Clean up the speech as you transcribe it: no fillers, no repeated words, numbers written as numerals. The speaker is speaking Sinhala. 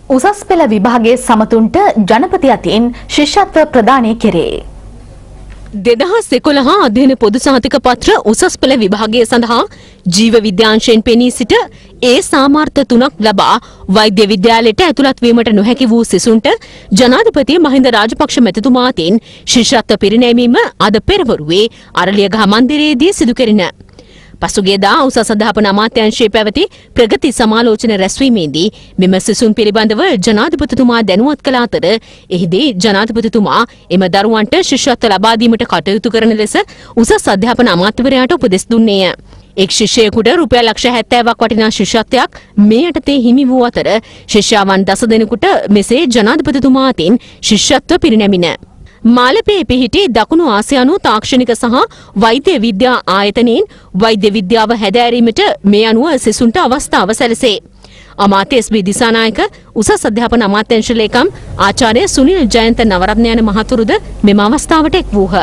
උසස් පෙළ විභාගයේ සමතුන්ට ජනපති අතින් ශිෂ්‍යත්ව ප්‍රදානය කෙරේ. 2011 අධ්‍යයන පොදු සහතික පත්‍ර උසස් පෙළ විභාගය සඳහා ජීව විද්‍යාංශයෙන් පෙනී සිට ඒ සාමාර්ථ 3ක් ලබා වෛද්‍ය විද්‍යාලයට ඇතුළත් වීමට නොහැකි වූ සිසුන්ට ජනාධිපති මහින්ද රාජපක්ෂ මැතිතුමා අතින් ශිෂ්‍යත්ව පිරිනැමීම අද පෙරවරුවේ අරලියගහ මන්දිරයේදී සිදු කෙරිණ. පසුගියදා උසස් අධ්‍යාපන අමාත්‍යාංශයේ පැවති ප්‍රගති සමාලෝචන රැස්වීමේදී මෙම සිසුන් පිළිබඳව ජනාධිපතිතුමා දැනුවත් කළ අතර එහිදී ජනාධිපතිතුමා එම දරුවන්ට ශිෂ්‍යත්ව ලබා දීමට කටයුතු කරන ලෙස උසස් අධ්‍යාපන අමාත්‍යවරයාට උපදෙස් දුන්නේය. එක් ශිෂ්‍යයෙකුට රුපියල් ලක්ෂ 70ක් වටිනා ශිෂ්‍යත්වයක් මේ යටතේ හිමි වූ අතර ශිෂ්‍යාවන් 10 දෙනෙකුට මෙසේ ජනාධිපතිතුමා අතින් ශිෂ්‍යත්ව පිරිනැමිණ. මාලපේ පිහිටි දකුණු ආසියානු තාක්ෂණික සහ වෛද්‍ය විද්‍යා ආයතනයෙන් වෛද්‍ය විද්‍යාව හැදෑරීමට මේ අනුව සිසුන්ට අවස්ථාව සැලසේ. අමාත්‍ය එස්.බී. දිසානායක උසස් අධ්‍යාපන අමාත්‍යාංශ ලේකම් ආචාර්ය සුනිල් ජයන්ත නවරත්න යන මහතුරුද මෙම අවස්ථාවට එක් වූහ.